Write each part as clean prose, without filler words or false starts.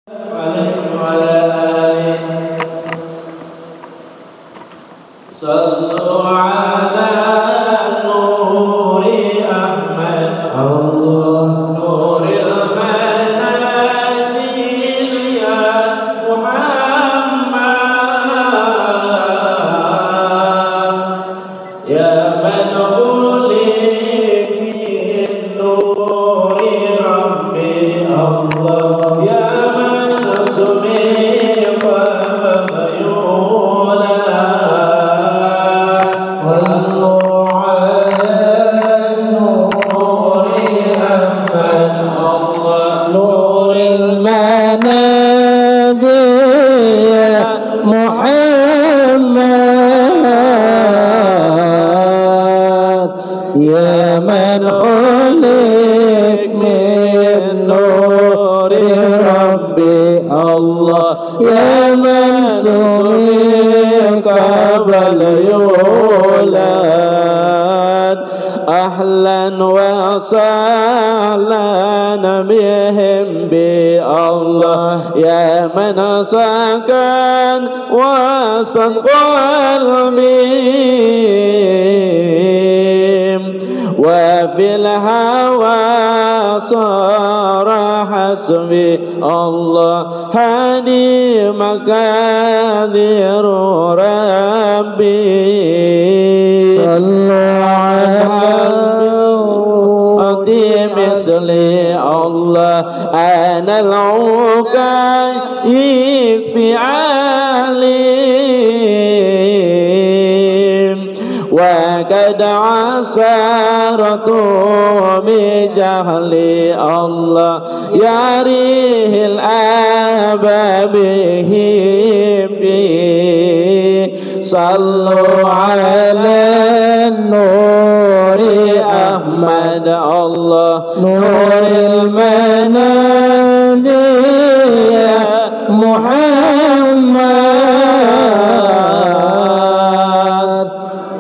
عليه وعلى آله. صلوا على نور أحمد الله نور المنازل يا محمد يا من خلق من نور ربي الله يا من سمي قبل يولد صلوا على نور أحمد الله نور المنازل يا محمد يا من خلق من نور ربي الله يا من سمي قبل يولد أهلا وسهلا بهم بالله يا من سكن وسط قلبي وفي الهوى صار حسبي الله هذه مقادير ربي صلوا على مثلي الله أنا العكايف في عليم وقد عسرت بجهلي الله يريه الآب به صلوا على النور أحمد الله نور المنازل يا محمد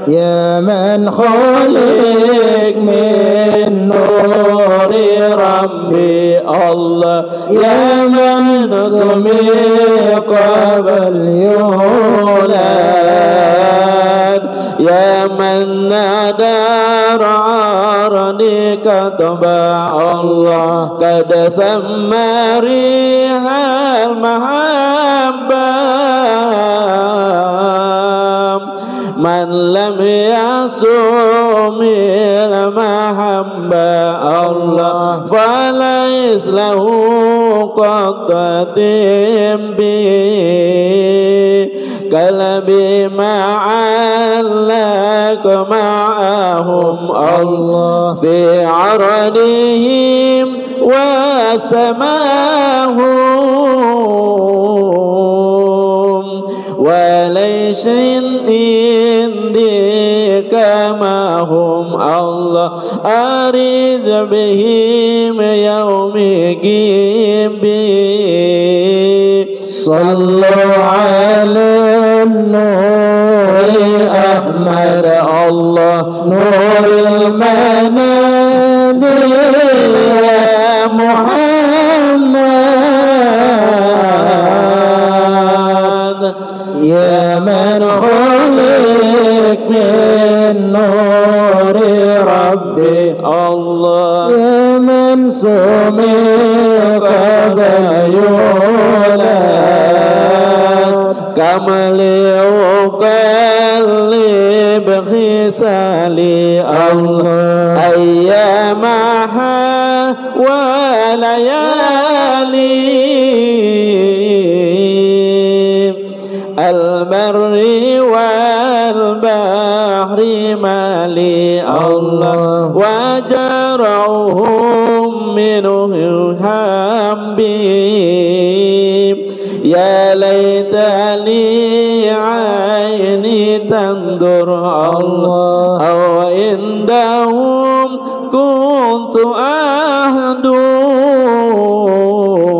يا من خلق من نور ربي الله يا من سمي قبل يولد يا من نادر عرني كتبع الله قد سمى ريح المحبة من لم يصوم المحبة الله فليس له قطة به قلبي معلق معهم الله في عرضهم وسماهم وليس عندي كما هم الله أريد بهم يوم جيبي صلوا على النور أحمد الله نور المنازل يا محمد يا من خلق من نور ربي الله يا من سمي قبل يولد كمل يقلب خصالي الله أيامها وليالي البر والبحر مالي الله وجرعهم منه حبيب يا ليت لي عيني تنظر الله أو عندهم كنت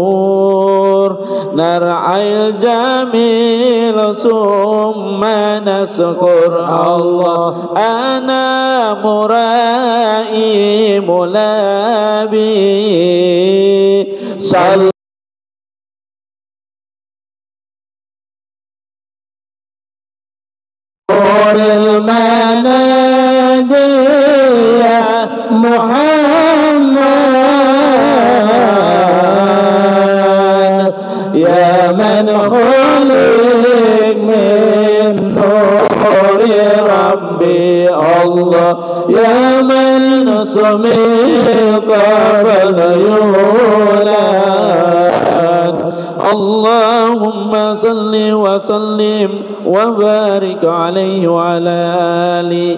أهدور نرعى الجميل ثم نذكر الله أنا مرائي ملابي نور المنادي يا محمد يا من خلق من نور ربي الله يا من سميت فلا يولد اللهم صل وسلم وبارك عليه وعلى آله.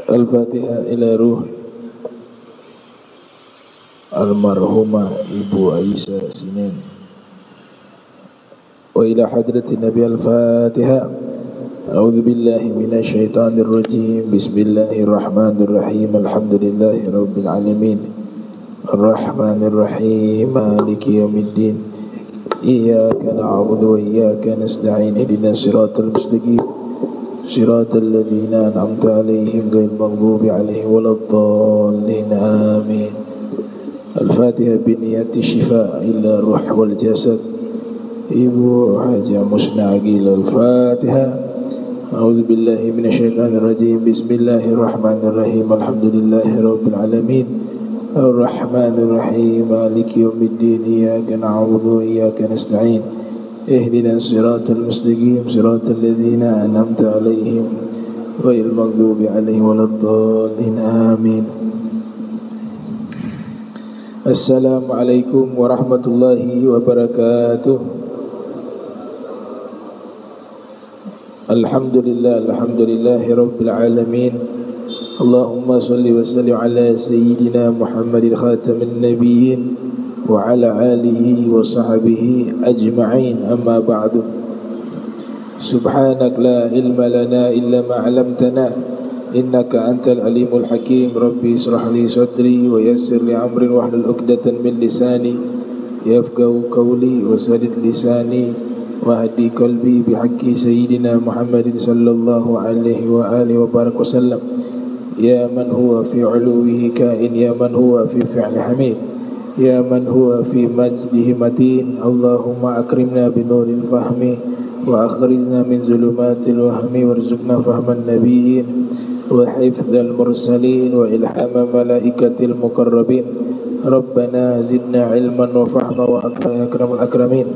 Al-Fatihah ila ruh almarhumah Ibu Aisyah Sinin wa ila hadratin Nabi. Al-Fatihah. A'udzu billahi minasy syaithanir rajim. Bismillahirrahmanirrahim. Alhamdulillahi rabbil alamin. Arrahmanir rahim. Maliki yaumiddin. Iyyaka na'budu wa iyyaka nasta'in. Ihdinas siratal mustaqim. صراط الذين أنعمت عليهم غير المغضوب عليهم ولا الضالين آمين. الفاتحة بنية الشفاء إلى الروح والجسد. Ibu Haja Musna Agil. Al-Fatihah. A'udzu billahi minasyaitonir rajim. Bismillahirrahmanirrahim. Alhamdulillahi rabbil alamin. Ar-Rahmanir Rahim. Maliki yaumiddin. Iyyaka na'budu wa iyyaka nasta'in. اهدنا الصراط المستقيم صراط الذين أنعمت عليهم غير المغضوب عليهم ولا الضالين آمين. السلام عليكم ورحمة الله وبركاته. الحمد لله رب العالمين. اللهم صل وسلم على سيدنا محمد خاتم النبيين وعلى آله وصحبه أجمعين. أما بعد. سبحانك لا علم لنا إلا ما علمتنا إنك أنت العليم الحكيم. ربي اشرح لي صدري ويسر لي أمري واحلل عقدة من لساني يفقهوا قولي وسدد لساني واهدي قلبي بحق سيدنا محمد صلى الله عليه وآله وبارك وسلم. يا من هو في علوه كائن يا من هو في فعل حميد يا من هو في مجده متين. اللهم أكرمنا بنور الفهم وأخرجنا من ظلمات الوهم وارزقنا فهم النبيين وحفظ المرسلين وإلهام ملائكة المقربين. ربنا زدنا علما وفهما وأكرم الأكرمين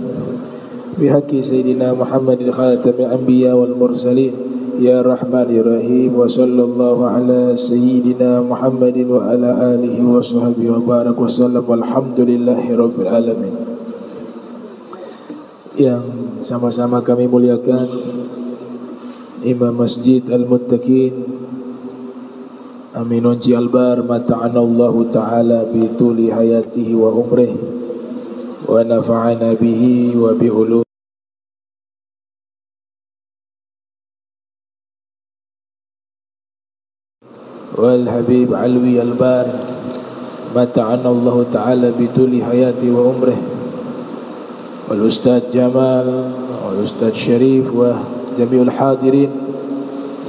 بحق سيدنا محمد خاتم الأنبياء والمرسلين. Ya Rahman Ya Rahim. Wa sallallahu ala Sayyidina Muhammadin wa ala alihi wa sahbihi wa barak wa sallam. Walhamdulillahi rabbil alamin. Yang sama-sama kami muliakan Imam Masjid Al-Muttaqin Aminunji Albar mata'anallahu ta'ala bi tuli hayatihi wa umrih wa nafa'ana bihi wa bi ulum wal Habib Alwi Albar mata'ana Allah Ta'ala bituli hayati wa umrih wal Ustadz Jamal wal Ustadz Syarif wa jami'ul hadirin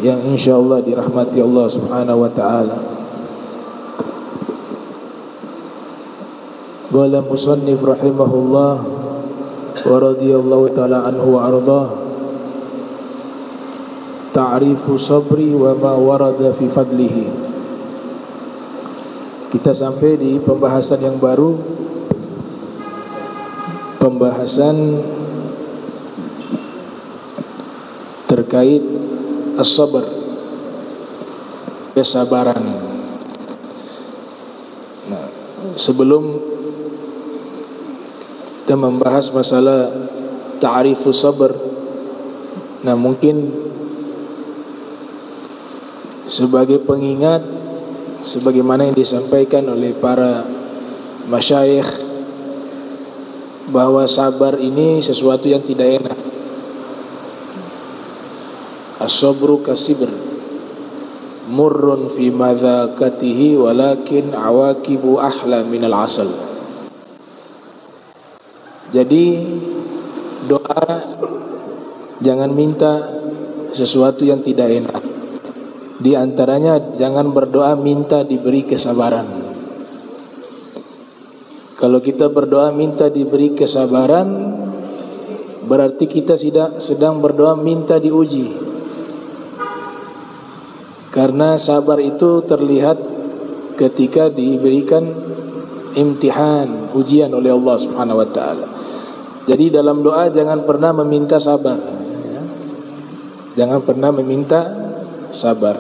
yang insyaallah dirahmati Allah Subhanahu wa Ta'ala. Qala musannif rahimahullah wa radiyallahu ta'ala anhu wa ardah. Ta'rifu sabri wa ma warada fi fadlihi. Kita sampai di pembahasan yang baru, pembahasan terkait as-sabr, kesabaran. Nah, sebelum kita membahas masalah ta'rifu sabr, nah mungkin sebagai pengingat sebagaimana yang disampaikan oleh para masyayikh bahwa sabar ini sesuatu yang tidak enak. As-sabru kasibr. murrun fi madzakatihi walakin awaqibu ahla minal asal. Jadi doa jangan minta sesuatu yang tidak enak. Di antaranya jangan berdoa minta diberi kesabaran. Kalau kita berdoa minta diberi kesabaran, berarti kita sedang berdoa minta diuji. Karena sabar itu terlihat ketika diberikan imtihan, ujian oleh Allah Subhanahu wa taala. Jadi dalam doa jangan pernah meminta sabar. Jangan pernah meminta sabar.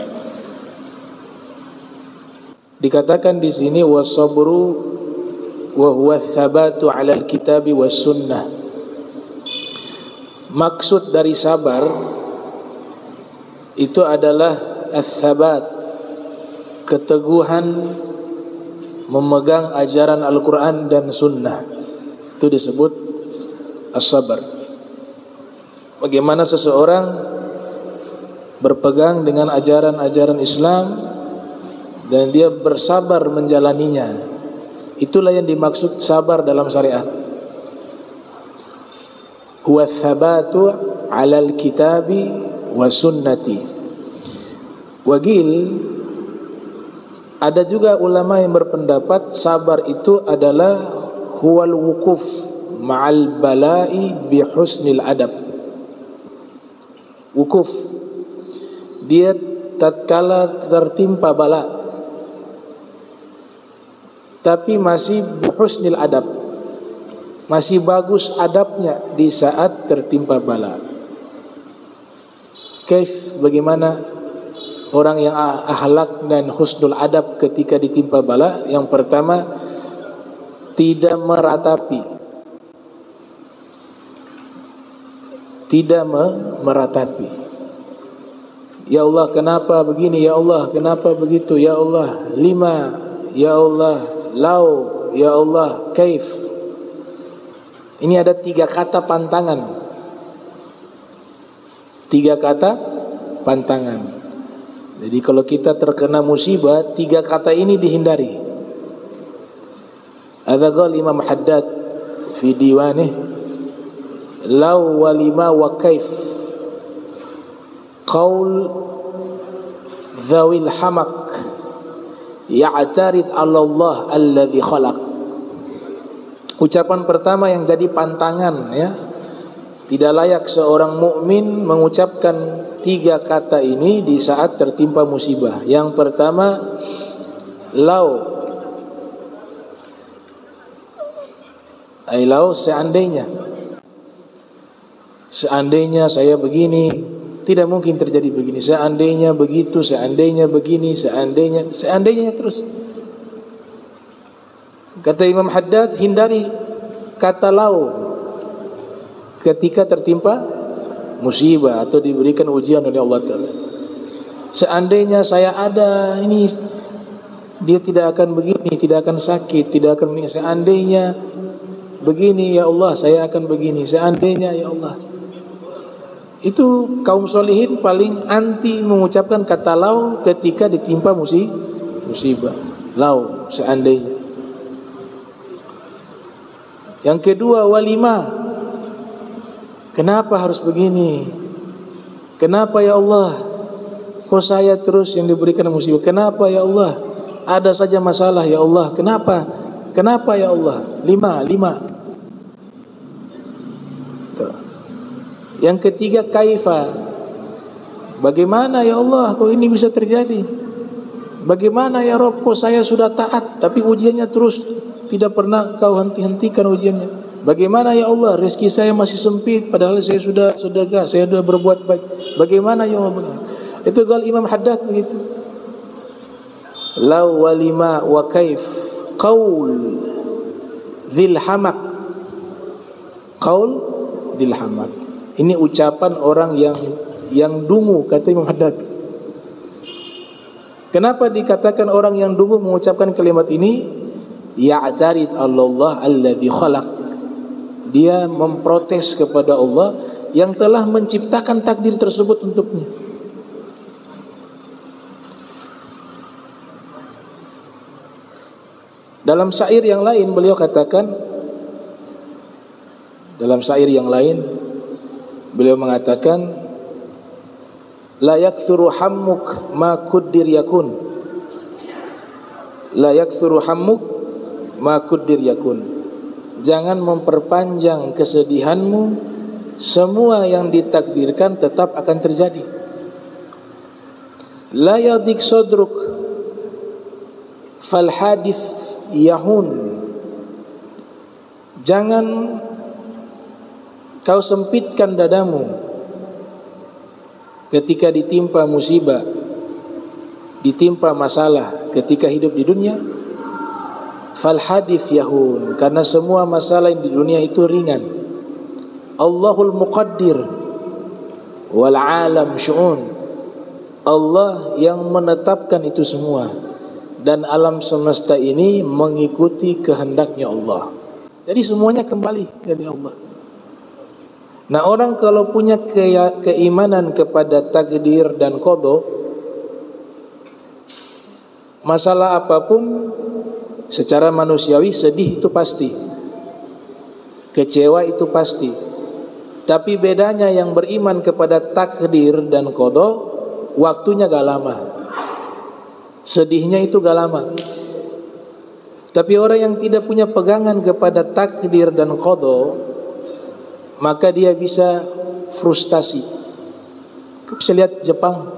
Dikatakan di sini wasabru wa huwa tsabatu 'ala al-kitabi was sunnah. Maksud dari sabar itu adalah ats-tsabat, keteguhan memegang ajaran Al-Qur'an dan sunnah. Itu disebut as-sabar. Bagaimana seseorang berpegang dengan ajaran-ajaran Islam dan dia bersabar menjalaninya, itulah yang dimaksud sabar dalam syariat. Huwa tsabatu 'alal kitabi was sunnati. Wagil, ada juga ulama yang berpendapat sabar itu adalah huwal wukuf ma'al bala'i bi husnil adab. Wukuf, dia tatkala tertimpa bala tapi masih bi husnil adab, masih bagus adabnya di saat tertimpa bala. Bagaimana orang yang akhlak dan husnul adab ketika ditimpa bala? Yang pertama, tidak meratapi. Tidak meratapi. Ya Allah, kenapa begini? Ya Allah, kenapa begitu? Ya Allah, lima. Ya Allah, lau. Ya Allah, kaif. Ini ada 3 kata pantangan. 3 kata pantangan. Jadi kalau kita terkena musibah, 3 kata ini dihindari. Ada qala Imam Haddad fi diwanih, law walima wa kaif qaul zawil hamak ya'tarid 'ala Allah alladhi khalaq. Ucapan pertama yang jadi pantangan, ya. Tidak layak seorang mukmin mengucapkan 3 kata ini di saat tertimpa musibah. Yang pertama, law, ay law, seandainya saya begini, tidak mungkin terjadi begini. Seandainya begitu, seandainya begini, seandainya terus. Kata Imam Haddad, hindari kata law ketika tertimpa musibah atau diberikan ujian oleh Allah Ta'ala. Seandainya saya ada, ini dia tidak akan begini, tidak akan sakit, tidak akan begini. Seandainya begini, ya Allah, saya akan begini. Seandainya, ya Allah. Itu kaum solihin paling anti mengucapkan kata lau ketika ditimpa musibah. Lau, seandainya. Yang kedua, walima. Kenapa harus begini? Kenapa ya Allah? Kok saya terus yang diberikan musibah? Kenapa ya Allah? Ada saja masalah ya Allah. Kenapa? Kenapa ya Allah? 5. Yang ketiga, kaifa. Bagaimana ya Allah kok ini bisa terjadi? Bagaimana ya Rabb, kok saya sudah taat tapi ujiannya terus tidak pernah kau hentikan ujiannya? Bagaimana ya Allah, rezeki saya masih sempit padahal saya sudah sedekah, saya sudah berbuat baik. Bagaimana ya Allah? Itu gal Imam Haddad begitu. Law walima wa kaif qaul dzil hamak. Qaul dzil hamak. Ini ucapan orang yang dungu, kata Imam Haddad. Kenapa dikatakan orang yang dungu mengucapkan kalimat ini? Ya'tarid Allah alladzi khalaq. Dia memprotes kepada Allah yang telah menciptakan takdir tersebut untuknya. Dalam syair yang lain beliau katakan, beliau mengatakan, la yakthuru hammuk ma quddir yakun. La yakthuru hammuk ma quddir yakun. Jangan memperpanjang kesedihanmu, semua yang ditakdirkan tetap akan terjadi. La yadik sodruk fal hadith yahun. Jangan kau sempitkan dadamu ketika ditimpa musibah, ditimpa masalah ketika hidup di dunia. Fal hadith yahun, karena semua masalah yang di dunia itu ringan. Allahul muqaddir wal alam syu'un. Allah yang menetapkan itu semua, dan alam semesta ini mengikuti kehendaknya Allah. Jadi semuanya kembali dari Allah. Nah, orang kalau punya keimanan kepada takdir dan qada, masalah apapun secara manusiawi, sedih itu pasti, kecewa itu pasti. Tapi bedanya yang beriman kepada takdir dan qada, waktunya gak lama, sedihnya itu gak lama. Tapi orang yang tidak punya pegangan kepada takdir dan qada, maka dia bisa frustasi. Kau bisa lihat Jepang,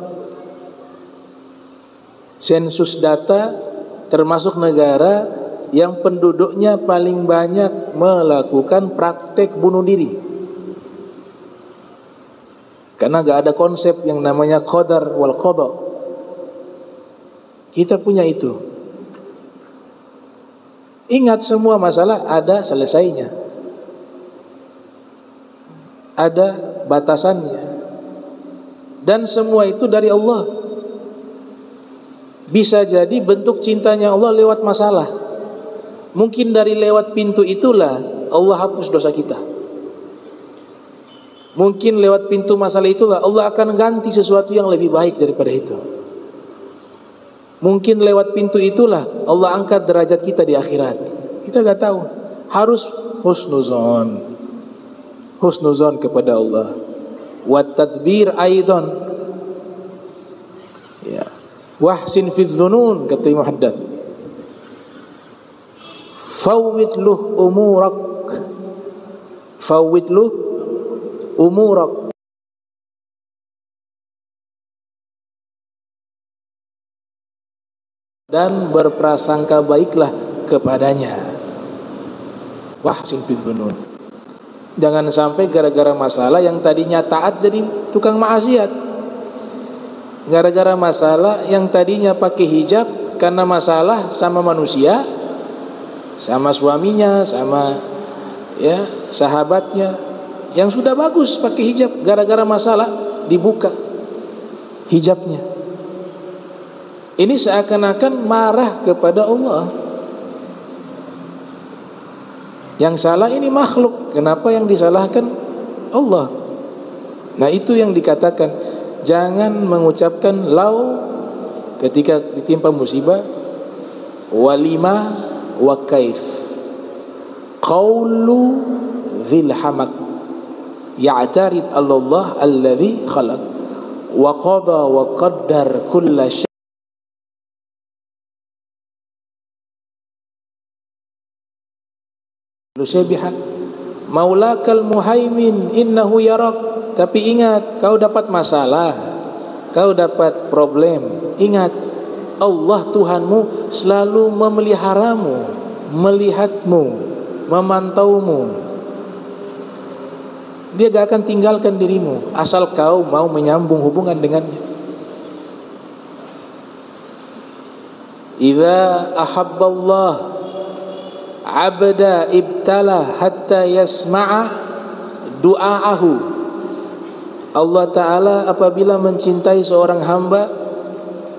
sensus data termasuk negara yang penduduknya paling banyak melakukan praktek bunuh diri, karena gak ada konsep yang namanya qadar wal qada. Kita punya itu. Ingat, semua masalah ada selesainya, ada batasannya, dan semua itu dari Allah. Bisa jadi bentuk cintanya Allah lewat masalah. Mungkin dari lewat pintu itulah Allah hapus dosa kita. Mungkin lewat pintu masalah itulah Allah akan ganti sesuatu yang lebih baik daripada itu. Mungkin lewat pintu itulah Allah angkat derajat kita di akhirat. Kita gak tahu. Harus husnuzon kepada Allah. Wat tadbir aidan. Ya. Wahsin fi dzunun, kata Imam Haddad. Fawwid luh umurak. Dan berprasangka baiklah kepadanya. Wahsin fi dzunun. Jangan sampai gara-gara masalah yang tadinya taat jadi tukang maksiat. Gara-gara masalah yang tadinya pakai hijab, karena masalah sama manusia, sama suaminya, sama ya sahabatnya yang sudah bagus pakai hijab, gara-gara masalah dibuka hijabnya. Ini seakan-akan marah kepada Allah. Yang salah ini makhluk, kenapa yang disalahkan Allah? Nah, itu yang dikatakan, jangan mengucapkan lau ketika ditimpa musibah, walima wa kaif, qaulu dzil hamak, ya'tarid Allah alladzi khalaq wa qada wa qaddar kulla syai'. Lusyabihak maulakal muhaimin innahu yarak. Tapi ingat, kau dapat masalah, kau dapat problem, ingat Allah Tuhanmu selalu memeliharamu, melihatmu, memantaumu. Dia gak akan tinggalkan dirimu asal kau mau menyambung hubungan dengannya. Idza ahabballah abda ibtala hatta yasma'a du'aahu. Allah Ta'ala apabila mencintai seorang hamba,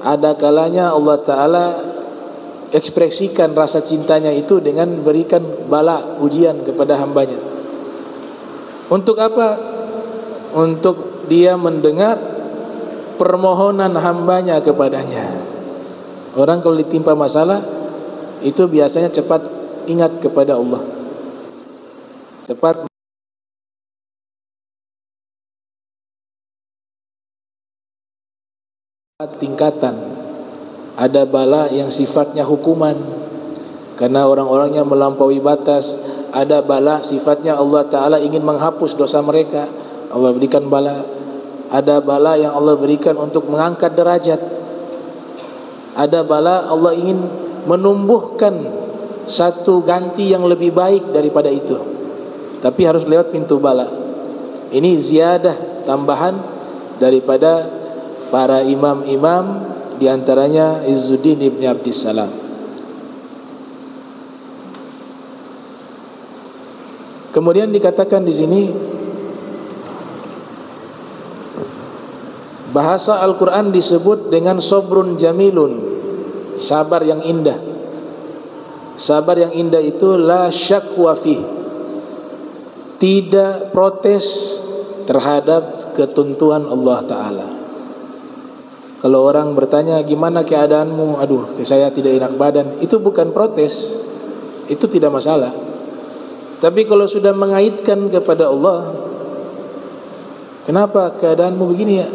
ada kalanya Allah Ta'ala ekspresikan rasa cintanya itu dengan berikan bala, ujian kepada hambanya. Untuk apa? Untuk dia mendengar permohonan hambanya kepadanya. Orang kalau ditimpa masalah, itu biasanya cepat ingat kepada Allah, cepat tingkatan. Ada bala yang sifatnya hukuman karena orang-orangnya melampaui batas. Ada bala sifatnya Allah Ta'ala ingin menghapus dosa mereka, Allah berikan bala. Ada bala yang Allah berikan untuk mengangkat derajat. Ada bala Allah ingin menumbuhkan satu ganti yang lebih baik daripada itu, tapi harus lewat pintu bala. Ini ziyadah, tambahan daripada para imam-imam, diantaranya Izzuddin ibn Abdissalam. Kemudian dikatakan di sini bahasa Al-Quran disebut dengan sobrun jamilun, sabar yang indah. Sabar yang indah itu la syakwa fih, tidak protes terhadap ketentuan Allah Ta'ala. Kalau orang bertanya gimana keadaanmu, aduh saya tidak enak badan, itu bukan protes, itu tidak masalah. Tapi kalau sudah mengaitkan kepada Allah, kenapa keadaanmu begini ya,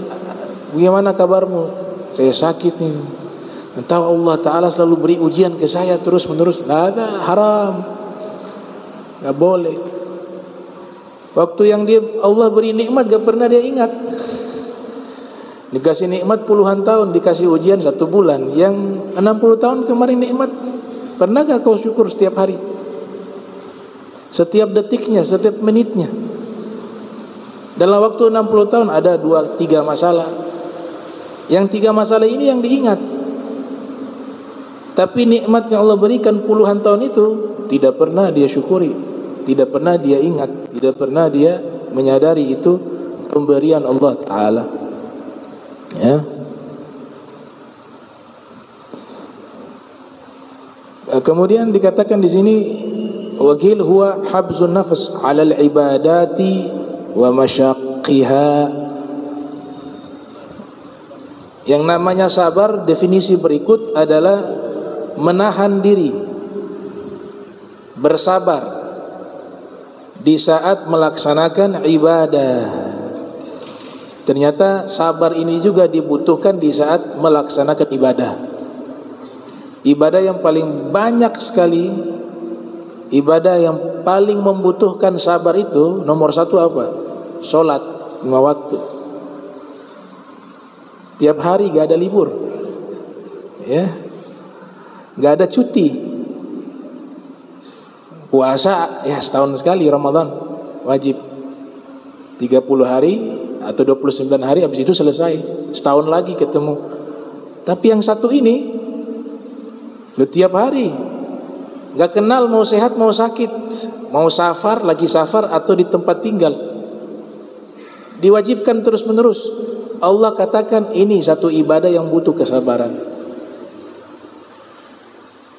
bagaimana kabarmu, saya sakit nih, entah Allah Ta'ala selalu beri ujian ke saya terus menerus, ada haram, gak boleh. Waktu yang Allah beri nikmat gak pernah dia ingat. Dikasih nikmat puluhan tahun, dikasih ujian 1 bulan. Yang 60 tahun kemarin nikmat, pernah gak kau syukur setiap hari, setiap detiknya, setiap menitnya? Dalam waktu 60 tahun ada 2-3 masalah. Yang 3 masalah ini yang diingat. Tapi nikmat yang Allah berikan puluhan tahun itu tidak pernah dia syukuri, tidak pernah dia ingat, tidak pernah dia menyadari itu pemberian Allah Ta'ala. Ya. Kemudian dikatakan di sini wakil huwa habzun nafs 'ala al-ibadati wa masyaqqiha. Yang namanya sabar, definisi berikut adalah menahan diri, bersabar di saat melaksanakan ibadah. Ternyata sabar ini juga dibutuhkan di saat melaksanakan ibadah. Ibadah yang paling banyak sekali, ibadah yang paling membutuhkan sabar itu nomor 1 apa? Sholat 5 waktu. Tiap hari gak ada libur, ya, gak ada cuti. Puasa ya setahun sekali, Ramadan wajib 30 hari atau 29 hari, habis itu selesai, setahun lagi ketemu. Tapi yang satu ini tiap hari, gak kenal mau sehat mau sakit, mau safar lagi safar atau di tempat tinggal, diwajibkan terus menerus. Allah katakan ini satu ibadah yang butuh kesabaran.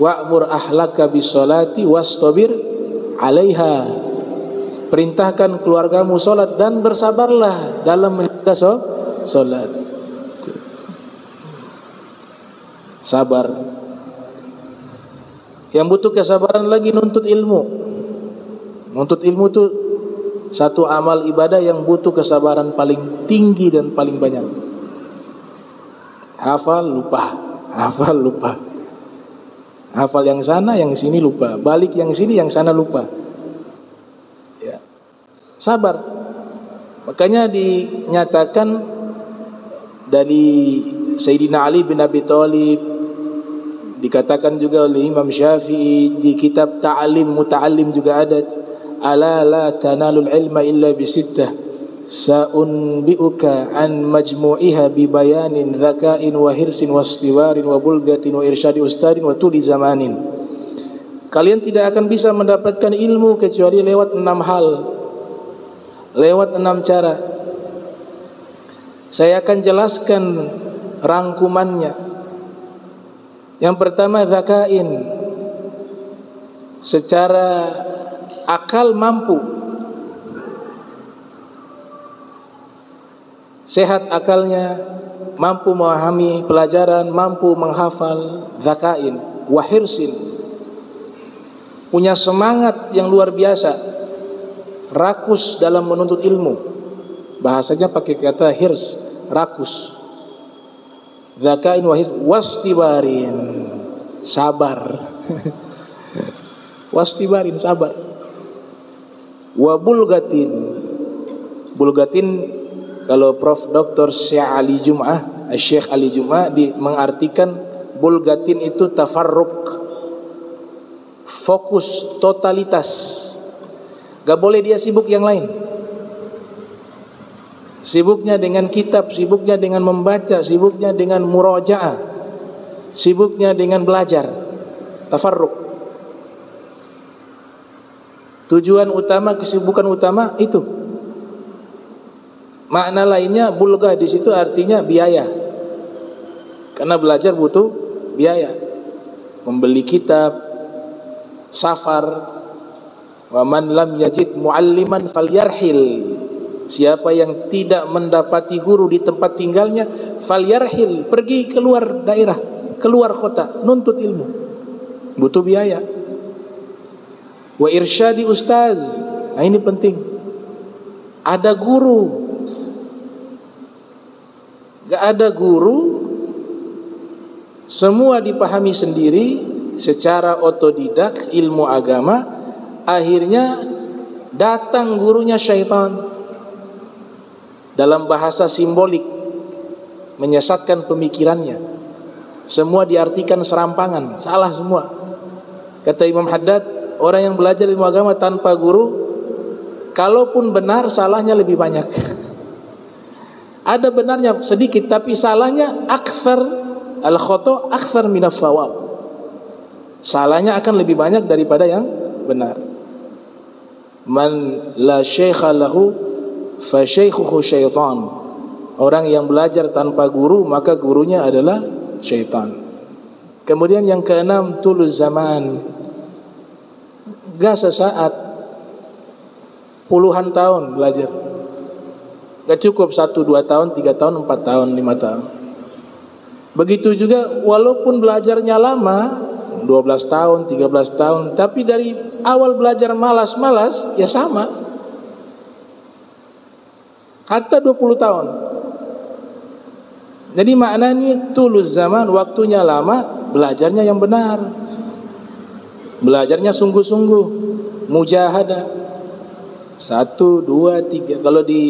Wa'mur ahlaka bisolati wastabir 'alaiha. Perintahkan keluargamu solat dan bersabarlah dalam menjaga solat. Sabar. Yang butuh kesabaran lagi nuntut ilmu. Nuntut ilmu itu satu amal ibadah yang butuh kesabaran paling tinggi dan paling banyak. Hafal lupa, hafal lupa. Hafal yang sana, yang sini lupa. Balik yang sini, yang sana lupa. Ya. Sabar. Makanya dinyatakan dari Sayyidina Ali bin Abi Thalib, dikatakan juga oleh Imam Syafi'i di kitab Ta'alim Muta'allim juga ada, ala la tanalul ilma illa bisittah sa'unbi'uka an majmu'iha bi bayanin dzaka'in wa hirsin wastiwarin wa bulgatin wa irsyadi ustadin wa tuli zamanin. Kalian tidak akan bisa mendapatkan ilmu kecuali lewat 6 hal, lewat 6 cara. Saya akan jelaskan rangkumannya. Yang pertama dzaka'in, secara akal mampu, sehat akalnya, mampu memahami pelajaran, mampu menghafal, dzaka'in, wahirsin, punya semangat yang luar biasa, rakus dalam menuntut ilmu. Bahasanya pakai kata hirs, rakus. Zakain wastibarin, sabar. Wastibarin, sabar. Wa bulgatin. Bulgatin kalau Prof. Dr. Syekh Ali Jum'ah, Syekh Ali Jum'ah mengartikan bulgatin itu tafarruq, fokus, totalitas. Gak boleh dia sibuk yang lain. Sibuknya dengan kitab, sibuknya dengan membaca, sibuknya dengan murajaah, sibuknya dengan belajar. Tafarruq. Tujuan utama, kesibukan utama itu. Makna lainnya bulga di situ artinya biaya. Karena belajar butuh biaya. Membeli kitab, safar. Wa man lam yajid mualliman falyarhil. Siapa yang tidak mendapati guru di tempat tinggalnya, falyarhil, pergi keluar daerah, keluar kota, nuntut ilmu. Butuh biaya. Wa irsyadi ustaz. Nah ini penting. Ada guru. Gak ada guru, semua dipahami sendiri secara otodidak ilmu agama. Akhirnya datang gurunya syaitan. Dalam bahasa simbolik, menyesatkan pemikirannya. Semua diartikan serampangan, salah semua. Kata Imam Haddad, orang yang belajar ilmu agama tanpa guru, kalaupun benar, salahnya lebih banyak. Ada benarnya sedikit, tapi salahnya akthar, al-khoto akthar minaf shawab. Salahnya akan lebih banyak daripada yang benar. Man la syaikha lahu fa syaikhuhu syaitan. Orang yang belajar tanpa guru, maka gurunya adalah syaitan. Kemudian yang keenam, tuluz zaman. Gak sesaat, puluhan tahun belajar. Gak cukup 1, 2 tahun, 3 tahun, 4 tahun, 5 tahun. Begitu juga walaupun belajarnya lama, 12 tahun, 13 tahun, tapi dari awal belajar malas-malas, ya sama. Hatta 20 tahun. Jadi maknanya tuluz zaman, waktunya lama, belajarnya yang benar. Belajarnya sungguh-sungguh, mujahadah. 1, 2, 3. Kalau di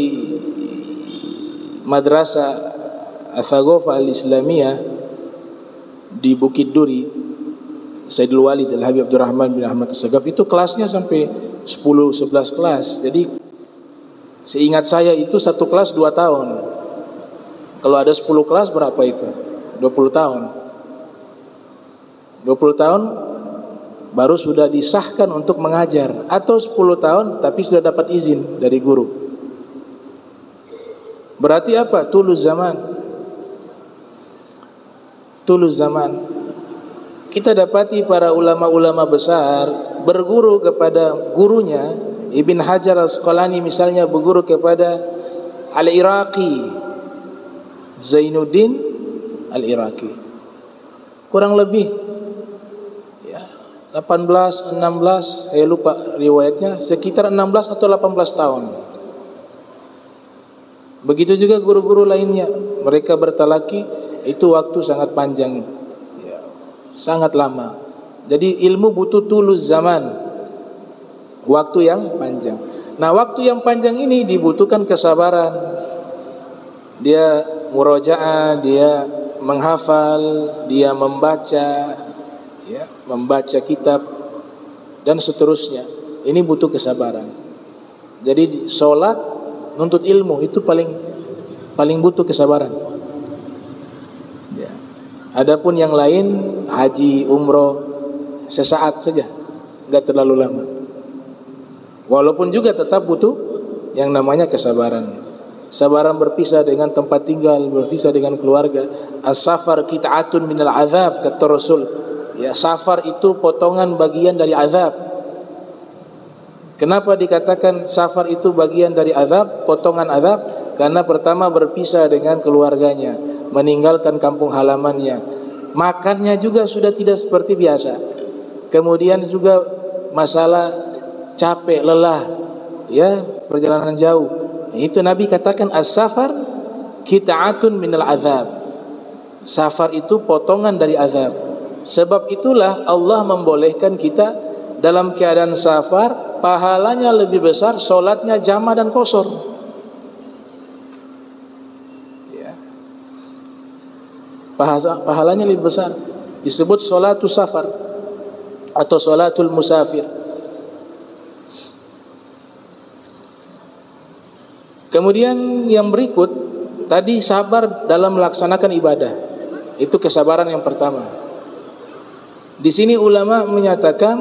Madrasah Ats-Tsaqafah Al-Islamiyah di Bukit Duri, Sayyidul Walid Al-Habib Abdurrahman bin Ahmad As-Sagaf, itu kelasnya sampai 10-11 kelas. Jadi seingat saya itu satu kelas 2 tahun. Kalau ada 10 kelas berapa itu? 20 tahun. 20 tahun baru sudah disahkan untuk mengajar. Atau 10 tahun tapi sudah dapat izin dari guru. Berarti apa? Tuluz zaman. Tuluz zaman. Kita dapati para ulama-ulama besar berguru kepada gurunya. Ibn Hajar Al-Asqalani misalnya berguru kepada Al-Iraqi, Zainuddin Al-Iraqi. Kurang lebih ya, 18, 16, saya lupa riwayatnya, sekitar 16 atau 18 tahun. Begitu juga guru-guru lainnya, mereka bertalaki, itu waktu sangat panjang ya, sangat lama. Jadi ilmu butuh tuluz zaman, waktu yang panjang. Nah, waktu yang panjang ini dibutuhkan kesabaran. Dia murajaah, dia menghafal, dia membaca, ya, membaca kitab dan seterusnya. Ini butuh kesabaran. Jadi sholat, nuntut ilmu itu paling butuh kesabaran. Ya. Adapun yang lain, haji, umroh, sesaat saja, enggak terlalu lama. Walaupun juga tetap butuh yang namanya kesabaran. Sabaran berpisah dengan tempat tinggal, berpisah dengan keluarga. As-safar qit'atun minal azab, kata Rasul. Ya, safar itu potongan bagian dari azab. Kenapa dikatakan safar itu bagian dari azab, potongan azab? Karena pertama berpisah dengan keluarganya, meninggalkan kampung halamannya. Makannya juga sudah tidak seperti biasa. Kemudian juga masalah capek, lelah, ya, perjalanan jauh. Itu Nabi katakan as-safar qita'atun minal azab. Safar itu potongan dari azab. Sebab itulah Allah membolehkan kita dalam keadaan safar, pahalanya lebih besar, solatnya jama' dan qasar. Ya. Pahalanya lebih besar. Disebut solatul safar atau solatul musafir. Kemudian yang berikut tadi, sabar dalam melaksanakan ibadah. Itu kesabaran yang pertama. Di sini ulama menyatakan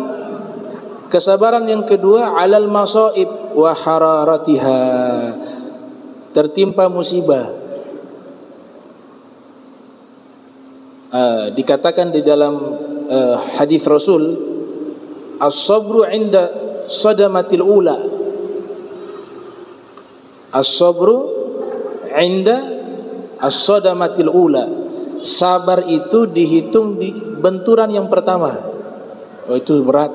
kesabaran yang kedua alal masaib wa hararatiha, tertimpa musibah. Dikatakan di dalam hadis Rasul, as-sabru 'inda sadamatil ula. As-sabru 'inda as-sadamatil ula. Sabar itu dihitung di benturan yang pertama. Oh, itu berat.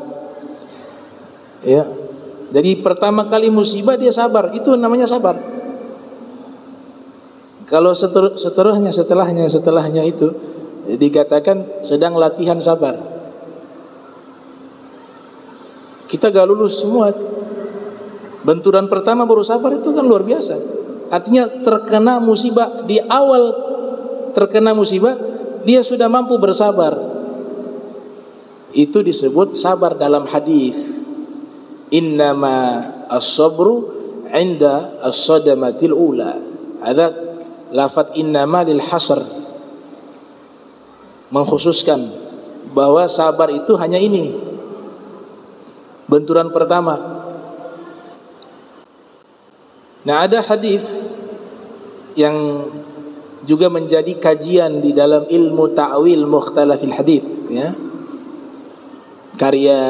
Ya. Jadi pertama kali musibah dia sabar, itu namanya sabar. Kalau setelahnya itu dikatakan sedang latihan sabar. Kita gak lulus semua. Benturan pertama baru sabar, itu kan luar biasa. Artinya terkena musibah, di awal terkena musibah dia sudah mampu bersabar. Itu disebut sabar dalam hadis. Innama as-sabru 'inda as-sadamatil ula. Ada lafaz innama lil hasr, mengkhususkan bahwa sabar itu hanya ini, benturan pertama. Nah, ada hadis yang juga menjadi kajian di dalam ilmu ta'wil mukhtalafil hadis, ya, karya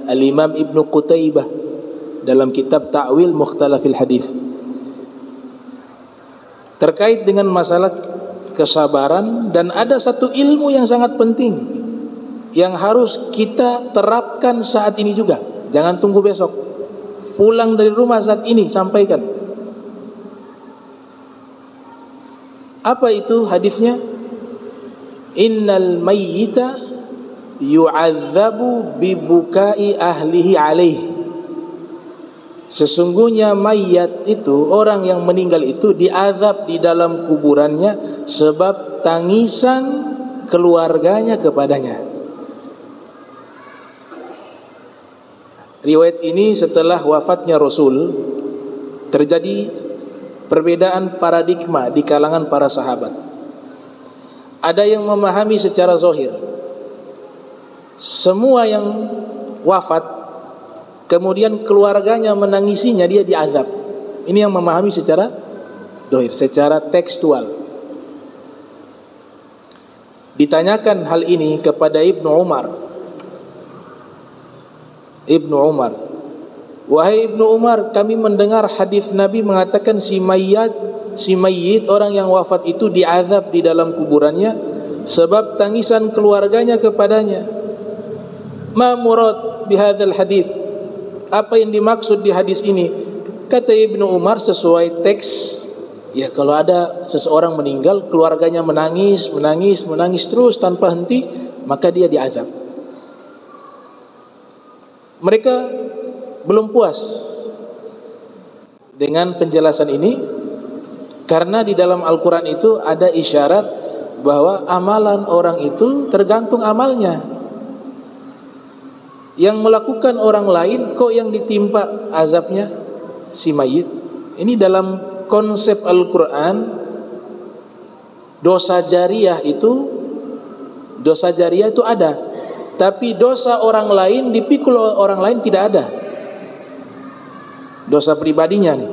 Al-Imam Ibnu Qutaibah dalam kitab Ta'wil Mukhtalafil Hadis, terkait dengan masalah kesabaran. Dan ada satu ilmu yang sangat penting yang harus kita terapkan saat ini juga. Jangan tunggu besok, pulang dari rumah saat ini sampaikan. Apa itu hadisnya? Innal mayyita yu'adzabu bibukai ahlihi alaih. Sesungguhnya mayat itu, orang yang meninggal itu, diazab di dalam kuburannya sebab tangisan keluarganya kepadanya. Riwayat ini setelah wafatnya Rasul terjadi perbedaan paradigma di kalangan para sahabat. Ada yang memahami secara zahir, semua yang wafat kemudian keluarganya menangisinya, dia diazab. Ini yang memahami secara zahir, secara tekstual. Ditanyakan hal ini kepada Ibnu Umar. Ibnu Umar, wahai Ibnu Umar, kami mendengar hadis Nabi mengatakan si mayyit, orang yang wafat itu diazab di dalam kuburannya sebab tangisan keluarganya kepadanya. Ma murad bihadzal hadis? Apa yang dimaksud di hadis ini? Kata Ibnu Umar sesuai teks, ya, kalau ada seseorang meninggal, keluarganya menangis terus tanpa henti, maka dia diazab. Mereka belum puas dengan penjelasan ini, karena di dalam Al-Quran itu ada isyarat bahwa amalan orang itu tergantung amalnya. Yang melakukan orang lain, kok yang ditimpa azabnya si mayit. Ini dalam konsep Al-Quran, dosa jariyah itu ada, tapi dosa orang lain dipikul orang lain tidak ada. Dosa pribadinya nih,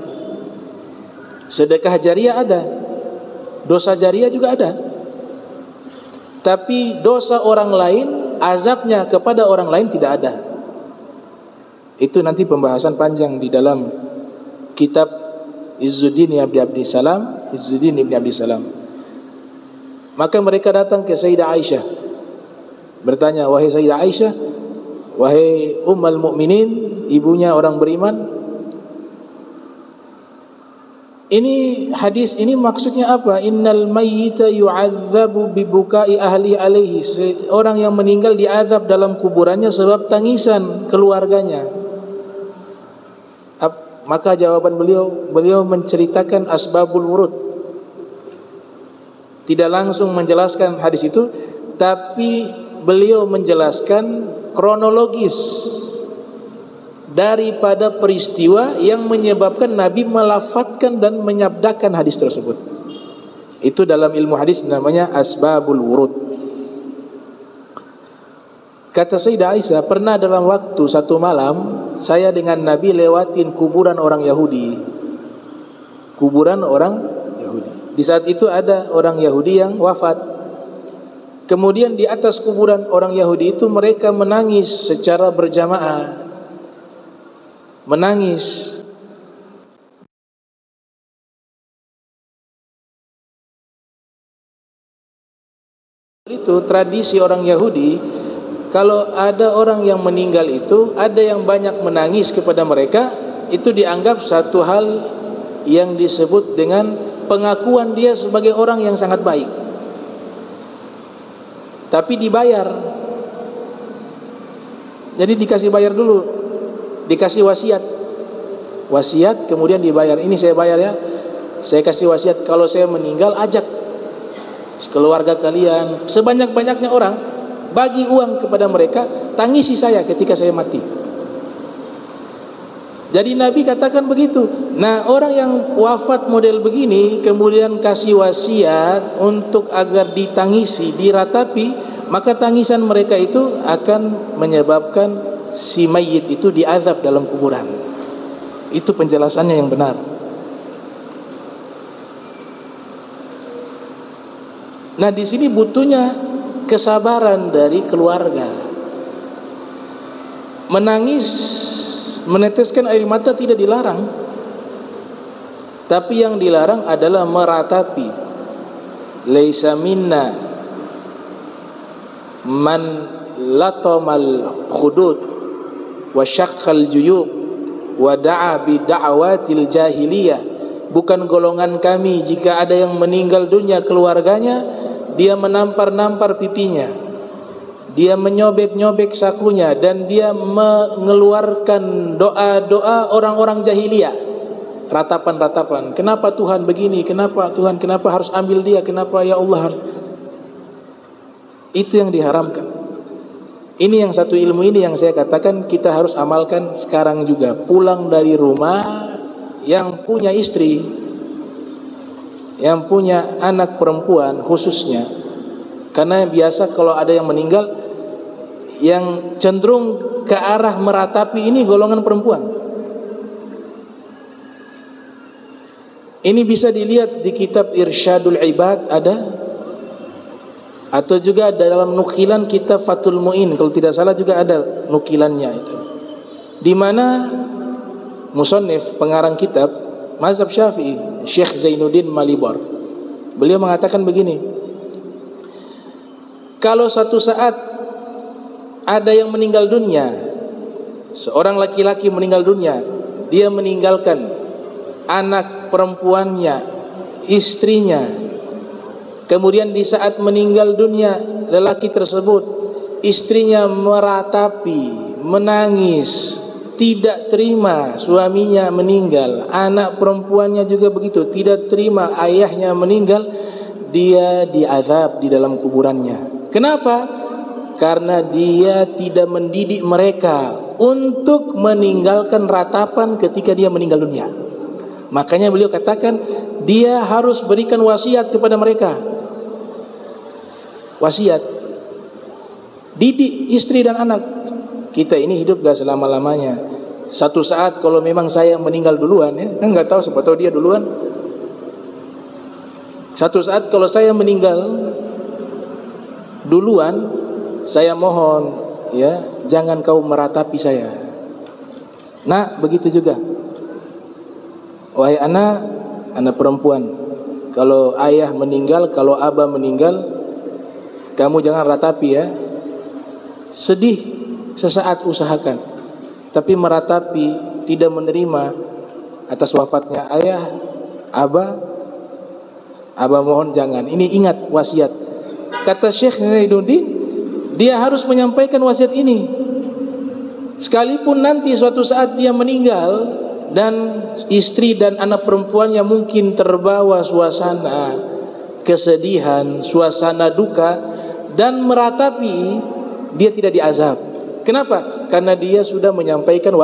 sedekah jariyah ada, dosa jariyah juga ada, tapi dosa orang lain, azabnya kepada orang lain tidak ada. Itu nanti pembahasan panjang di dalam kitab Izzuddin Ibn Abdi Salam. Maka mereka datang ke Sayyidah Aisyah, bertanya, wahai Sayyidah Aisyah, wahai ummul mukminin, ibunya orang beriman. Ini hadis ini maksudnya apa? Innal mayyita yu'adzabu bibukai ahli alaihi. Orang yang meninggal diazab dalam kuburannya sebab tangisan keluarganya. Maka jawaban beliau menceritakan asbabul wurud. Tidak langsung menjelaskan hadis itu, tapi beliau menjelaskan kronologis daripada peristiwa yang menyebabkan Nabi melafadzkan dan menyabdakan hadis tersebut. Itu dalam ilmu hadis namanya asbabul wurud. Kata Sayyidah Aisyah, pernah dalam waktu satu malam saya dengan Nabi lewatin kuburan orang Yahudi. Kuburan orang Yahudi. Di saat itu ada orang Yahudi yang wafat. Kemudian di atas kuburan orang Yahudi itu mereka menangis secara berjamaah. Menangis. Itu tradisi orang Yahudi, kalau ada orang yang meninggal itu, ada yang banyak menangis kepada mereka, itu dianggap satu hal yang disebut dengan pengakuan dia sebagai orang yang sangat baik. Tapi dibayar. Jadi dikasih bayar dulu. Dikasih wasiat kemudian dibayar. Ini saya bayar ya, saya kasih wasiat kalau saya meninggal ajak keluarga kalian sebanyak-banyaknya orang, bagi uang kepada mereka, tangisi saya ketika saya mati. Jadi Nabi katakan begitu. Nah, orang yang wafat model begini kemudian kasih wasiat untuk agar ditangisi, diratapi, maka tangisan mereka itu akan menyebabkan si mayit itu diazab dalam kuburan. Itu penjelasannya yang benar. Nah, di sini butuhnya kesabaran dari keluarga. Menangis, meneteskan air mata tidak dilarang, tapi yang dilarang adalah meratapi. Laisa minna man latamal khudud wa syaqqal juyub wa da'a bi da'awatil jahiliyah. Bukan golongan kami jika ada yang meninggal dunia keluarganya, dia menampar-nampar pipinya, dia menyobek-nyobek sakunya, dan dia mengeluarkan doa-doa orang-orang jahiliyah, ratapan-ratapan. Kenapa Tuhan begini? Kenapa Tuhan? Kenapa harus ambil dia? Kenapa ya Allah harus? Itu yang diharamkan. Ini yang satu ilmu ini yang saya katakan kita harus amalkan sekarang juga. Pulang dari rumah, yang punya istri, yang punya anak perempuan khususnya, karena biasa kalau ada yang meninggal, yang cenderung ke arah meratapi ini golongan perempuan. Ini bisa dilihat di kitab Irsyadul Ibad ada, atau juga dalam nukilan kitab Fathul Mu'in, kalau tidak salah juga ada nukilannya itu, di mana musannif pengarang kitab mazhab Syafi'i, Syekh Zainuddin Malibor, beliau mengatakan begini: kalau satu saat ada yang meninggal dunia, seorang laki-laki meninggal dunia, dia meninggalkan anak perempuannya, istrinya. Kemudian di saat meninggal dunia lelaki tersebut, istrinya meratapi, menangis, tidak terima suaminya meninggal. Anak perempuannya juga begitu, tidak terima ayahnya meninggal. Dia diazab di dalam kuburannya. Kenapa? Karena dia tidak mendidik mereka untuk meninggalkan ratapan ketika dia meninggal dunia. Makanya beliau katakan dia harus berikan wasiat kepada mereka. Wasiat, didik istri dan anak. Kita ini hidup gak selama-lamanya. Satu saat kalau memang saya meninggal duluan, ya kan nggak tahu, siapa tahu dia duluan. Satu saat kalau saya meninggal duluan, saya mohon ya jangan kau meratapi saya. Nah, begitu juga. Wahai anak perempuan, kalau ayah meninggal, kalau abah meninggal, kamu jangan ratapi ya. Sedih sesaat usahakan. Tapi meratapi tidak menerima atas wafatnya ayah, abah mohon jangan. Ini ingat wasiat. Kata Syekh Zainuddin, dia harus menyampaikan wasiat ini. Sekalipun nanti suatu saat dia meninggal dan istri dan anak perempuannya mungkin terbawa suasana kesedihan, suasana duka, dan meratapi, dia tidak diazab. Kenapa? Karena dia sudah menyampaikan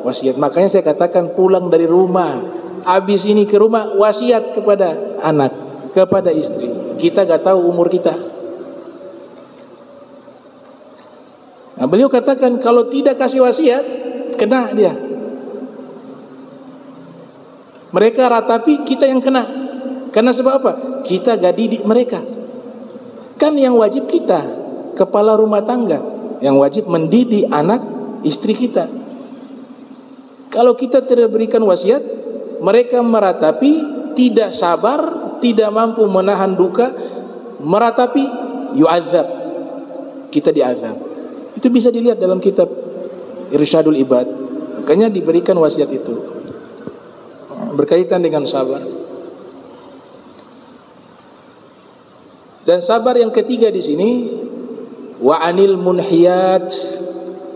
wasiat. Makanya saya katakan pulang dari rumah, habis ini ke rumah, wasiat kepada anak, kepada istri. Kita gak tahu umur kita. Nah, beliau katakan kalau tidak kasih wasiat, kena dia. Mereka ratapi, kita yang kena. Karena sebab apa? Kita gak didik mereka. Kan yang wajib kita, kepala rumah tangga, yang wajib mendidik anak istri kita. Kalau kita tidak berikan wasiat, mereka meratapi, tidak sabar, tidak mampu menahan duka, meratapi, yu'adzab, kita diazab. Itu bisa dilihat dalam kitab Irsyadul Ibad. Makanya diberikan wasiat itu berkaitan dengan sabar. Dan sabar yang ketiga di sini, wa anil munhiyat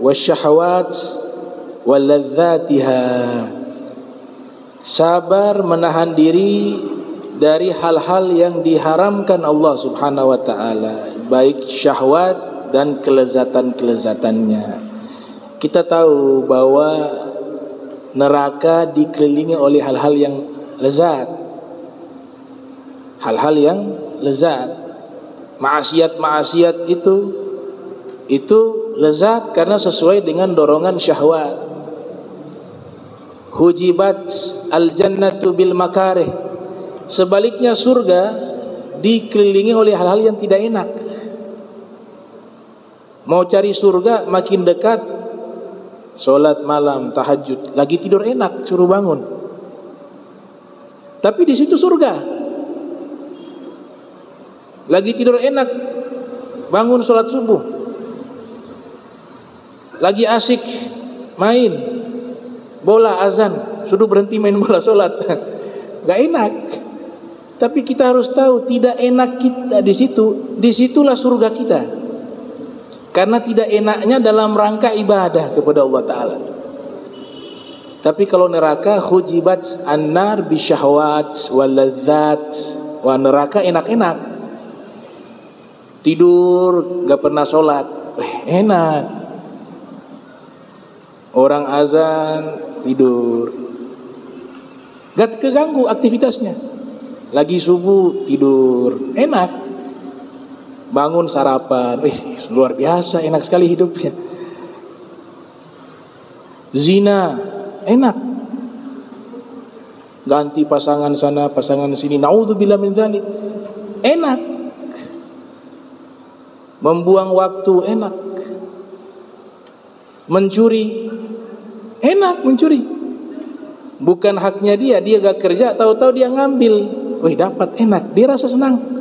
wasyahawat waladzatiha. Sabar menahan diri dari hal-hal yang diharamkan Allah Subhanahu wa taala, baik syahwat dan kelezatan-kelezatannya. Kita tahu bahwa neraka dikelilingi oleh hal-hal yang lezat. Hal-hal yang lezat. Maksiat-maksiat itu lezat karena sesuai dengan dorongan syahwat. Hujibat al-jannatu bil makarih. Sebaliknya surga dikelilingi oleh hal-hal yang tidak enak. Mau cari surga makin dekat, sholat malam, tahajud, lagi tidur enak, suruh bangun. Tapi di situ surga. Lagi tidur enak, bangun sholat subuh. Lagi asik main bola, azan, suruh berhenti main bola, sholat. Gak enak. Tapi kita harus tahu tidak enak kita di situ, disitulah surga kita. Karena tidak enaknya dalam rangka ibadah kepada Allah Ta'ala. Tapi kalau neraka, hujibat an-nar bisyahwat waladzat. Wah, neraka enak-enak. Tidur gak pernah sholat, enak. Orang azan tidur, gak keganggu aktivitasnya. Lagi subuh tidur, enak. Bangun sarapan, luar biasa, enak sekali hidupnya. Zina, enak. Ganti pasangan sana, pasangan sini, naudzubillah min dzalik, enak. Membuang waktu, enak. Mencuri, enak mencuri. Bukan haknya dia, dia gak kerja, tahu-tahu dia ngambil, dapat, enak, dia rasa senang.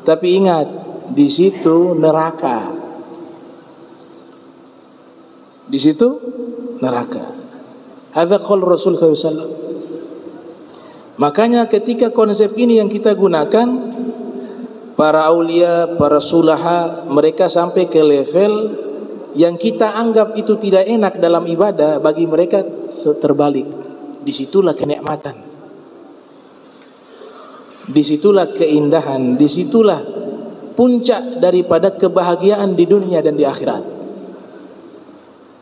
Tapi ingat, di situ neraka. Di situ neraka. Hadza qaul Rasul sallallahu alaihi wasallam. Makanya ketika konsep ini yang kita gunakan, para aulia, para sulaha, mereka sampai ke level yang kita anggap itu tidak enak dalam ibadah, bagi mereka terbalik. Disitulah kenikmatan. Disitulah keindahan, disitulah puncak daripada kebahagiaan di dunia dan di akhirat.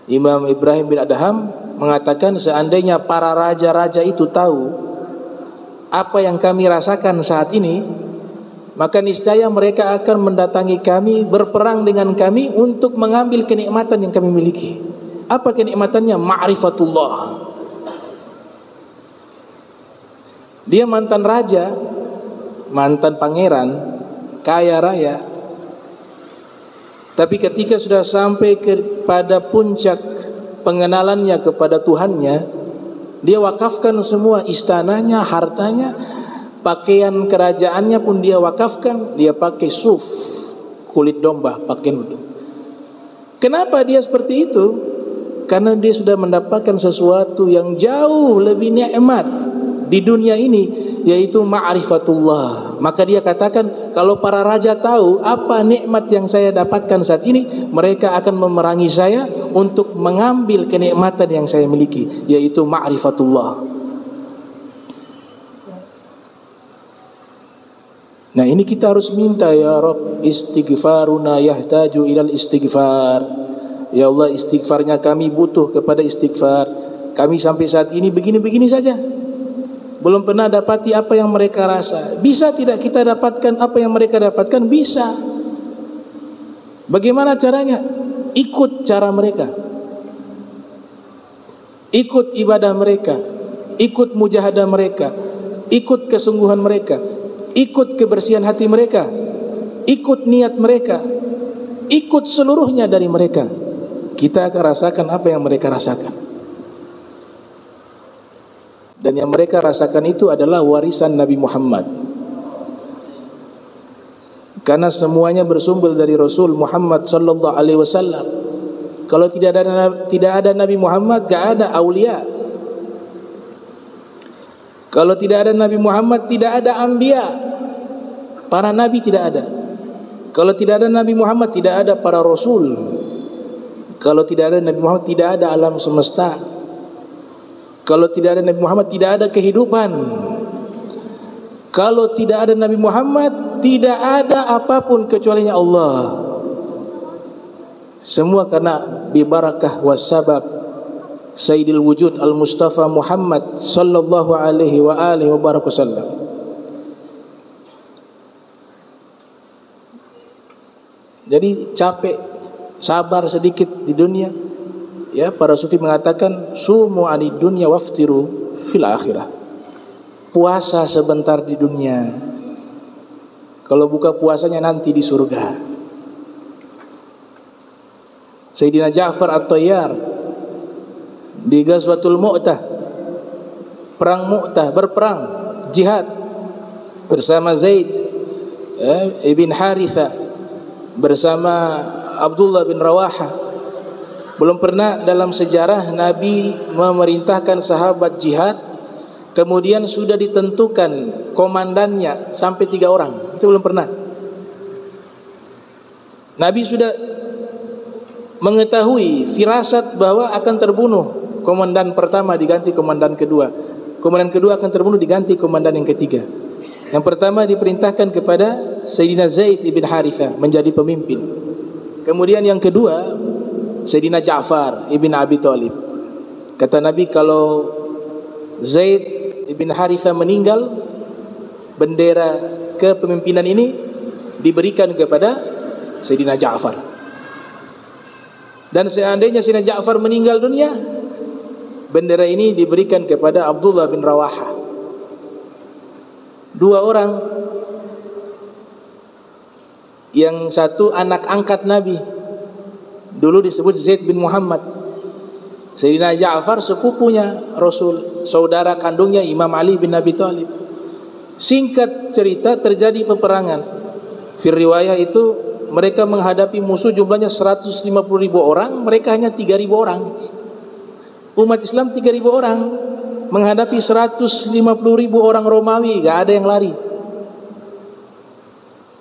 Imam Ibrahim bin Adham mengatakan, seandainya para raja-raja itu tahu apa yang kami rasakan saat ini, maka niscaya mereka akan mendatangi kami, berperang dengan kami untuk mengambil kenikmatan yang kami miliki. Apa kenikmatannya? Ma'rifatullah. Dia mantan raja, mantan pangeran, kaya raya. Tapi ketika sudah sampai kepada puncak pengenalannya kepada Tuhannya, dia wakafkan semua istananya, hartanya, pakaian kerajaannya pun dia wakafkan. Dia pakai suf, kulit domba, pakaian. Kenapa dia seperti itu? Karena dia sudah mendapatkan sesuatu yang jauh lebih nikmat di dunia ini, yaitu ma'rifatullah. Maka dia katakan, kalau para raja tahu apa nikmat yang saya dapatkan saat ini, mereka akan memerangi saya untuk mengambil kenikmatan yang saya miliki, yaitu ma'rifatullah. Nah, ini kita harus minta, ya Rabb, istighfaruna yahtaju ilal istighfar. Ya Allah, istighfarnya kami butuh kepada istighfar. Kami sampai saat ini begini-begini saja, belum pernah dapati apa yang mereka rasa. Bisa tidak kita dapatkan apa yang mereka dapatkan? Bisa. Bagaimana caranya? Ikut cara mereka, ikut ibadah mereka, ikut mujahadah mereka, ikut kesungguhan mereka, ikut kebersihan hati mereka, ikut niat mereka, ikut seluruhnya dari mereka. Kita akan rasakan apa yang mereka rasakan. Dan yang mereka rasakan itu adalah warisan Nabi Muhammad. Karena semuanya bersumber dari Rasul Muhammad sallallahu alaihi wasallam. Kalau tidak ada Nabi Muhammad, enggak ada aulia. Kalau tidak ada Nabi Muhammad, tidak ada anbiya. Para nabi tidak ada. Kalau tidak ada Nabi Muhammad, tidak ada para rasul. Kalau tidak ada Nabi Muhammad, tidak ada alam semesta. Kalau tidak ada Nabi Muhammad, tidak ada kehidupan. Kalau tidak ada Nabi Muhammad, tidak ada apapun kecuali Allah. Semua karena bibarakah wasabab Sayyidil Wujud Al-Mustafa Muhammad sallallahu alaihi wa alihi wa barak wasallam. Jadi capek, sabar sedikit di dunia. Ya, para sufi mengatakan sumu anid dunya waftiru fil akhirah. Puasa sebentar di dunia, kalau buka puasanya nanti di surga. Sayyidina Ja'far At-Tayyar di Ghazwatul Mu'tah, perang Mu'tah, berperang jihad bersama Zaid ibn Haritha, bersama Abdullah bin Rawaha. Belum pernah dalam sejarah Nabi memerintahkan sahabat jihad, kemudian sudah ditentukan komandannya sampai 3 orang. Itu belum pernah. Nabi sudah mengetahui firasat bahwa akan terbunuh komandan pertama diganti komandan kedua, komandan kedua akan terbunuh diganti komandan yang ketiga. Yang pertama diperintahkan kepada Sayyidina Zaid ibn Haritha menjadi pemimpin. Kemudian yang kedua Sayyidina Ja'far ibn Abi Thalib. Kata Nabi, kalau Zaid ibn Haritha meninggal, bendera kepemimpinan ini diberikan kepada Sayyidina Ja'far. Dan seandainya Sayyidina Ja'far meninggal dunia, bendera ini diberikan kepada Abdullah bin Rawaha. 2 orang, yang satu anak angkat Nabi, dulu disebut Zaid bin Muhammad. Sayyidina Ja'far sepupunya Rasul, saudara kandungnya Imam Ali bin Abi Thalib. Singkat cerita, terjadi peperangan. Fir riwayah itu mereka menghadapi musuh jumlahnya 150.000 orang, mereka hanya 3.000 orang. Umat Islam 3.000 orang menghadapi 150.000 orang Romawi, gak ada yang lari.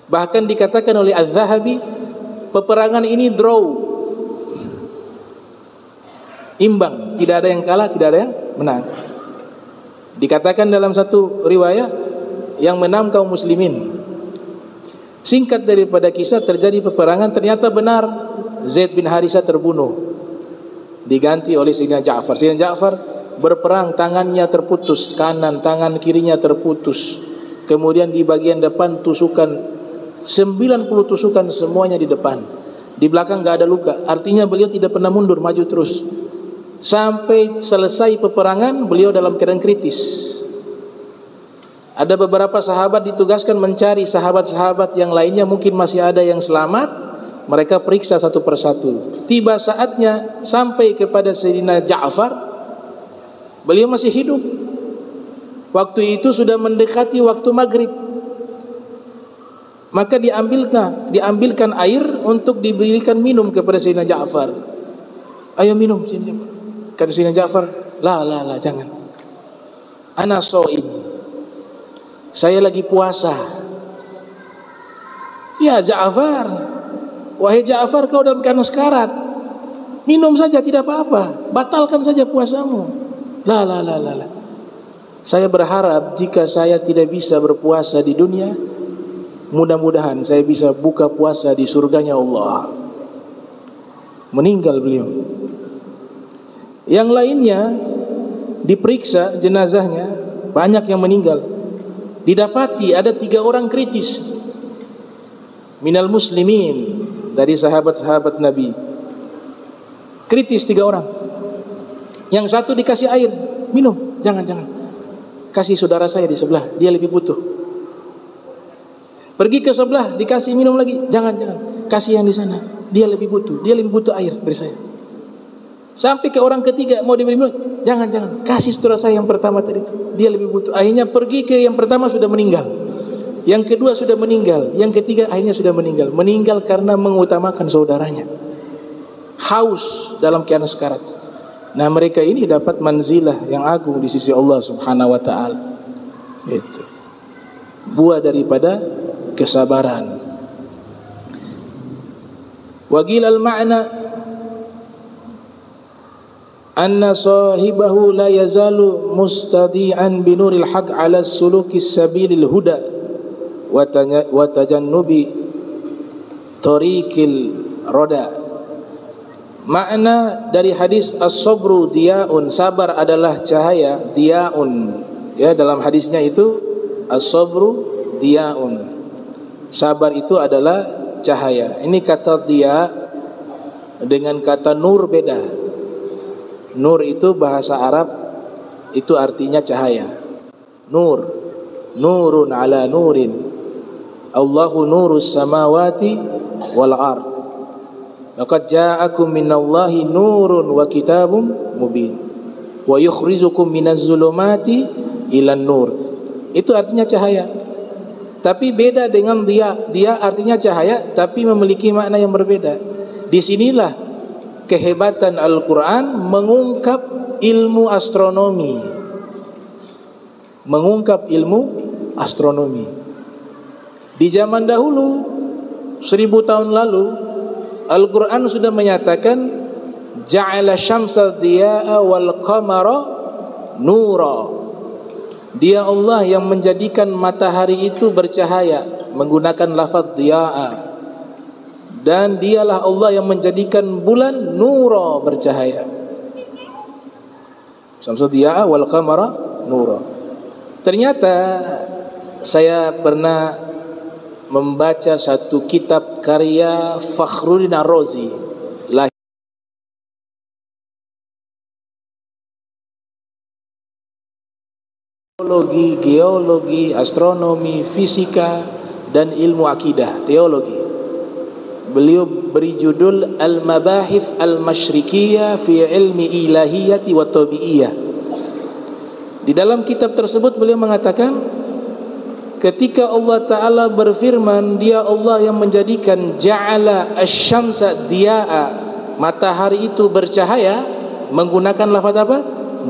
Bahkan dikatakan oleh Az-Zahabi, peperangan ini draw, imbang, tidak ada yang kalah, tidak ada yang menang. Dikatakan dalam satu riwayah, yang menang kaum muslimin. Singkat daripada kisah, terjadi peperangan, ternyata benar Zaid bin Haritha terbunuh, diganti oleh Sayyidina Ja'far. Sayyidina Ja'far berperang, tangannya terputus kanan, tangan kirinya terputus. Kemudian di bagian depan tusukan, 90 tusukan semuanya di depan. Di belakang gak ada luka. Artinya beliau tidak pernah mundur, maju terus. Sampai selesai peperangan, beliau dalam keadaan kritis. Ada beberapa sahabat ditugaskan mencari sahabat-sahabat yang lainnya, mungkin masih ada yang selamat. Mereka periksa satu persatu. Tiba saatnya sampai kepada Sayyidina Ja'far, beliau masih hidup. Waktu itu sudah mendekati waktu maghrib. Maka diambilkan air untuk diberikan minum kepada Sayyidina Ja'far. Ayo minum Sayyidina Ja'far. Kata Sayyidina Ja'far, la jangan. Ana shaim. Saya lagi puasa. Ya Ja'far, wahai Ja'far, kau dalam keadaan sekarat. Minum saja tidak apa-apa, batalkan saja puasamu. La. Saya berharap jika saya tidak bisa berpuasa di dunia, mudah-mudahan saya bisa buka puasa di surganya Allah. Meninggal beliau. Yang lainnya diperiksa jenazahnya, banyak yang meninggal. Didapati ada 3 orang kritis minal muslimin, dari sahabat-sahabat Nabi. Kritis 3 orang. Yang satu dikasih air, minum, jangan. Kasih saudara saya di sebelah, dia lebih butuh. Pergi ke sebelah, dikasih minum lagi, jangan. Kasih yang di sana, dia lebih butuh air dari saya. Sampai ke orang ketiga mau diberi minum, jangan. Kasih saudara saya yang pertama tadi itu, dia lebih butuh. Akhirnya pergi ke yang pertama sudah meninggal. Yang kedua sudah meninggal, yang ketiga akhirnya sudah meninggal. Meninggal karena mengutamakan saudaranya. Haus dalam keadaan sekarat. Nah, mereka ini dapat manzilah yang agung di sisi Allah Subhanahu wa taala. Itu buah daripada kesabaran. Waqil al-ma'na anna sahibahu la yazalu mustadi'an binuril haq 'ala sulukis sabilil huda wa tajannubi tariqil rada. Makna dari hadis as-sabru diyaun, sabar adalah cahaya, diyaun. Ya, dalam hadisnya itu as-sabru diyaun. Sabar itu adalah cahaya. Ini kata diya dengan kata nur beda. Nur itu bahasa Arab itu artinya cahaya. Nur, nurun ala nurin. Allahu nurus samawati wal ard. Laqad ja'akum minallahi nurun wa kitabum mubin wa yukhrijukum minaz zulumati ilan nur. Itu artinya cahaya. Tapi beda dengan dia. Dia artinya cahaya tapi memiliki makna yang berbeda. Disinilah kehebatan Al-Quran mengungkap ilmu astronomi. Mengungkap ilmu astronomi. Di zaman dahulu 1000 tahun lalu Al-Quran sudah menyatakan ja'ala syamsa diya'a wal qamara nura. Dia Allah yang menjadikan matahari itu bercahaya menggunakan lafaz diya'a. Dan dialah Allah yang menjadikan bulan nura, bercahaya. Syamsa diya'a wal qamara nura. Ternyata saya pernah membaca satu kitab karya Fakhruddin Ar-Razi, geologi, astronomi, fisika, dan ilmu akidah, teologi. Beliau beri judul Al-Mabahith Al-Masyrikiyah fi Ilmi Ilahiyati wa Tabi'iyah. Di dalam kitab tersebut beliau mengatakan, ketika Allah Ta'ala berfirman, dia Allah yang menjadikan ja'ala asy-syamsa diya'a, matahari itu bercahaya, menggunakan lafaz apa?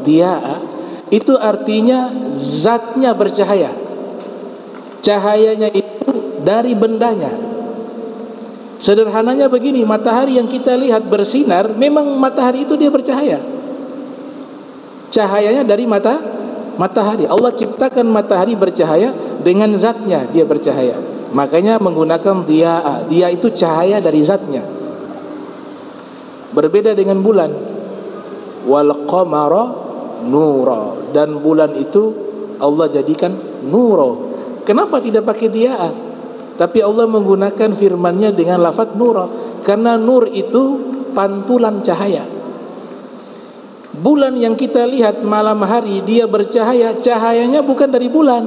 Diya'a. Itu artinya zatnya bercahaya. Cahayanya itu dari bendanya. Sederhananya begini, matahari yang kita lihat bersinar, memang matahari itu dia bercahaya. Cahayanya dari matahari. Allah ciptakan matahari bercahaya dengan zatnya, dia bercahaya. Makanya menggunakan diya. Dia itu cahaya dari zatnya. Berbeda dengan bulan. Wal qamara nura. Dan bulan itu Allah jadikan nuro. Kenapa tidak pakai diya? Tapi Allah menggunakan firman-Nya dengan lafaz nura, karena nur itu pantulan cahaya. Bulan yang kita lihat malam hari dia bercahaya, cahayanya bukan dari bulan,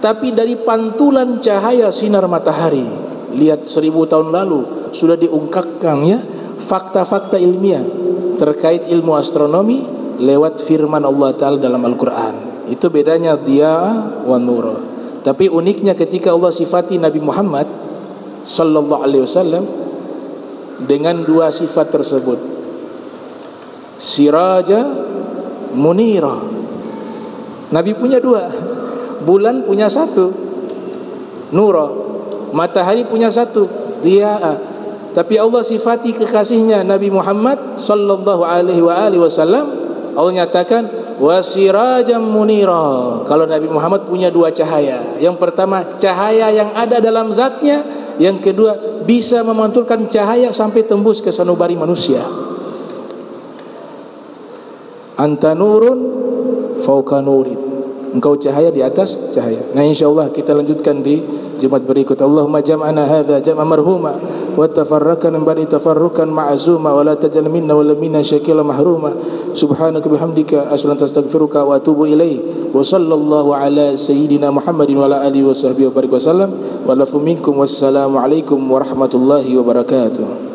tapi dari pantulan cahaya sinar matahari. Lihat 1000 tahun lalu sudah diungkapkan ya fakta-fakta ilmiah terkait ilmu astronomi lewat firman Allah Ta'ala dalam Al-Quran. Itu bedanya dia wa nur. Tapi uniknya ketika Allah sifati Nabi Muhammad sallallahu alaihi wasallam dengan dua sifat tersebut, siraja munira. Nabi punya dua, bulan punya satu, nura. Matahari punya satu, diaa. Tapi Allah sifati kekasihnya Nabi Muhammad sallallahu alaihi wasallam, Allah nyatakan wasirajam munira. Kalau Nabi Muhammad punya dua cahaya. Yang pertama cahaya yang ada dalam zatnya, yang kedua bisa memantulkan cahaya sampai tembus ke sanubari manusia. Anta nurun fauqa nurin. Engkau cahaya di atas cahaya. Nah, insyaallah kita lanjutkan di Jumat berikut. Allahumma jam'ana hadza jam'a marhuma wa tafarraqana min ba'di tafarruqan ma'zuma wa la tajal minna wa la minna syakila mahruma. Subhanaka bihamdika asyhadu an la ilaha illa anta astaghfiruka wa atubu ilaik. Wa sallallahu ala sayyidina Muhammadin wa ala alihi wa sahbihi wa barik wasallam. Wa lafu minkum wassalamu alaikum warahmatullahi wabarakatuh.